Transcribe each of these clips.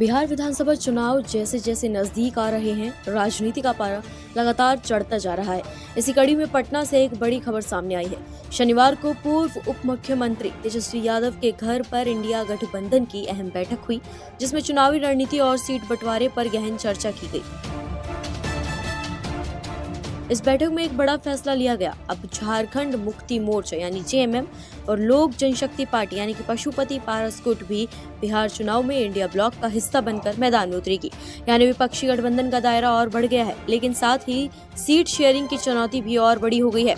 बिहार विधानसभा चुनाव जैसे जैसे नजदीक आ रहे हैं, राजनीति का पारा लगातार चढ़ता जा रहा है। इसी कड़ी में पटना से एक बड़ी खबर सामने आई है। शनिवार को पूर्व उप मुख्यमंत्री तेजस्वी यादव के घर पर इंडिया गठबंधन की अहम बैठक हुई, जिसमें चुनावी रणनीति और सीट बंटवारे पर गहन चर्चा की गई। इस बैठक में एक बड़ा फैसला लिया गया। अब झारखंड मुक्ति मोर्चा यानी जेएमएम और लोक जनशक्ति पार्टी यानी कि पशुपति पारस गुट भी बिहार चुनाव में इंडिया ब्लॉक का हिस्सा बनकर मैदान में उतरेगी। यानी विपक्षी गठबंधन का दायरा और बढ़ गया है, लेकिन साथ ही सीट शेयरिंग की चुनौती भी और बड़ी हो गई है।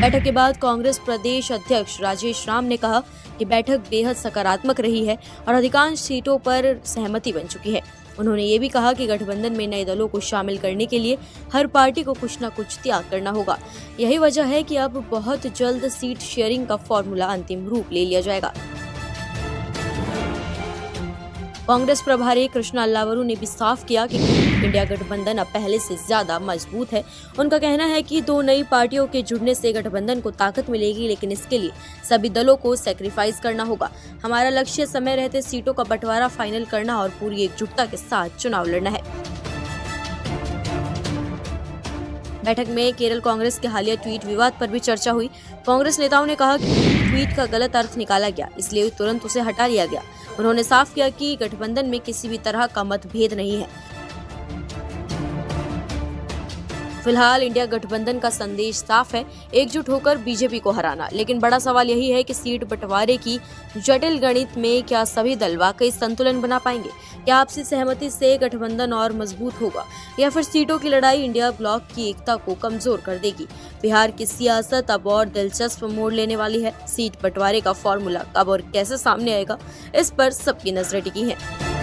बैठक के बाद कांग्रेस प्रदेश अध्यक्ष राजेश राम ने कहा कि बैठक बेहद सकारात्मक रही है और अधिकांश सीटों पर सहमति बन चुकी है। उन्होंने ये भी कहा कि गठबंधन में नए दलों को शामिल करने के लिए हर पार्टी को कुछ न कुछ त्याग करना होगा। यही वजह है कि अब बहुत जल्द सीट शेयरिंग का फॉर्मूला अंतिम रूप ले लिया जाएगा। कांग्रेस प्रभारी कृष्णा अल्लावरू ने भी साफ किया कि इंडिया गठबंधन अब पहले से ज्यादा मजबूत है। उनका कहना है कि दो नई पार्टियों के जुड़ने से गठबंधन को ताकत मिलेगी, लेकिन इसके लिए सभी दलों को सैक्रिफाइस करना होगा। हमारा लक्ष्य समय रहते सीटों का बंटवारा फाइनल करना और पूरी एकजुटता के साथ चुनाव लड़ना है। बैठक में केरल कांग्रेस के हालिया ट्वीट विवाद पर भी चर्चा हुई। कांग्रेस नेताओं ने कहा कि ट्वीट का गलत अर्थ निकाला गया, इसलिए तुरंत उसे हटा लिया गया। उन्होंने साफ किया कि गठबंधन में किसी भी तरह का मतभेद नहीं है। फिलहाल इंडिया गठबंधन का संदेश साफ है, एकजुट होकर बीजेपी को हराना। लेकिन बड़ा सवाल यही है कि सीट बंटवारे की जटिल गणित में क्या सभी दल वाकई संतुलन बना पाएंगे? क्या आपसी सहमति से गठबंधन और मजबूत होगा, या फिर सीटों की लड़ाई इंडिया ब्लॉक की एकता को कमजोर कर देगी? बिहार की सियासत अब और दिलचस्प मोड़ लेने वाली है। सीट बंटवारे का फॉर्मूला कब और कैसे सामने आएगा, इस पर सबकी नजरें टिकी हैं।